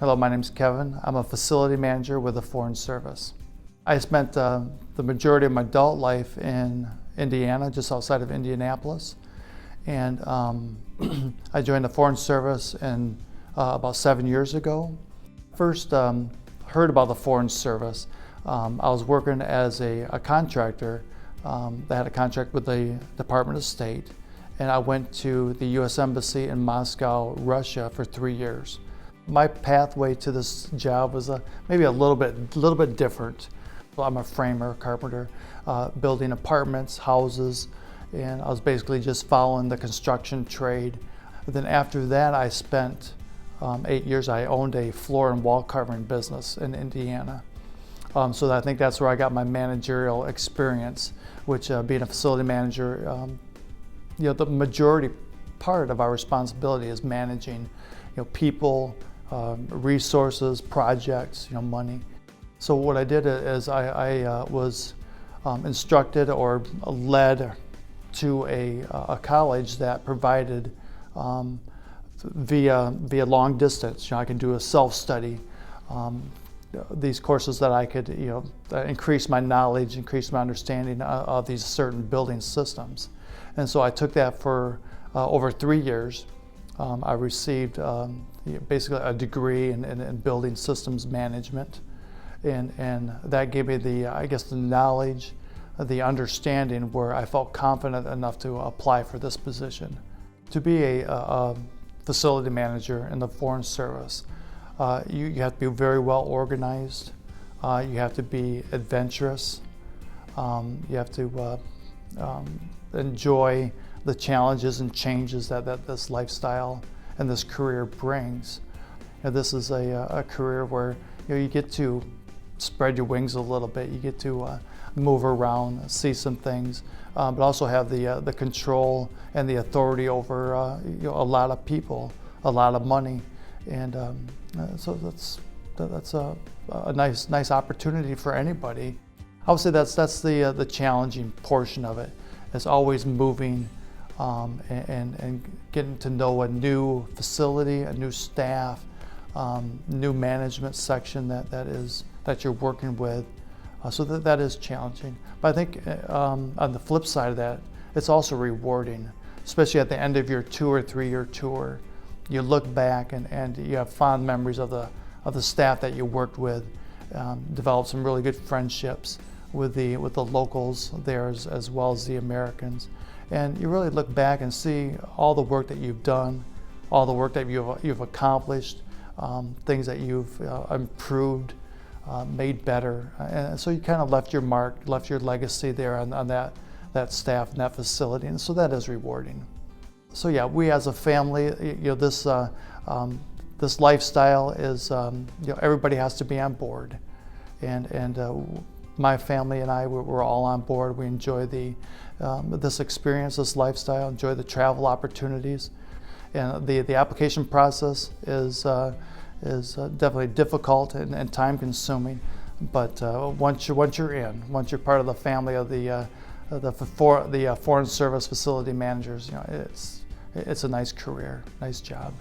Hello, my name is Kevin. I'm a facility manager with the Foreign Service. I spent the majority of my adult life in Indiana, just outside of Indianapolis. And I joined the Foreign Service about 7 years ago. First heard about the Foreign Service. I was working as a contractor that had a contract with the Department of State, and I went to the U.S. Embassy in Moscow, Russia for 3 years. My pathway to this job was maybe a little bit different. Well, I'm a framer, carpenter, building apartments, houses, and I was basically just following the construction trade. But then after that, I spent 8 years. I owned a floor and wall covering business in Indiana. So I think that's where I got my managerial experience, which being a facility manager, the majority part of our responsibility is managing, people, resources, projects, money. So what I did is I was instructed or led to a college that provided via long distance. I can do a self-study. These courses that I could, increase my knowledge, increase my understanding of these certain building systems. And so I took that for over 3 years. I received basically a degree in building systems management, and that gave me the knowledge, the understanding where I felt confident enough to apply for this position. To be a facility manager in the Foreign Service, you have to be very well organized. You have to be adventurous. You have to enjoy the challenges and changes that this lifestyle and this career brings. This is a career where you get to spread your wings a little bit. You get to move around, see some things, but also have the control and the authority over a lot of people, a lot of money, and so that's a nice opportunity for anybody. I would say that's the challenging portion of it. It's always moving and getting to know a new facility, a new staff, new management section that you're working with. So that is challenging. But I think on the flip side of that, it's also rewarding, especially at the end of your 2 or 3 year tour. You look back and you have fond memories of the staff that you worked with, develop some really good friendships with the locals there as well as the Americans. And you really look back and see all the work that you've done, all the work that you've accomplished, things that you've improved, made better. And so you kind of left your mark, left your legacy there on that staff and that facility. And so that is rewarding. So yeah, we as a family, this lifestyle is, everybody has to be on board. And my family and I, we're all on board. We enjoy this experience, this lifestyle, enjoy the travel opportunities. And the application process is definitely difficult and time consuming. But once you're in, once you're part of the family of the Foreign Service facility managers, it's a nice career, nice job.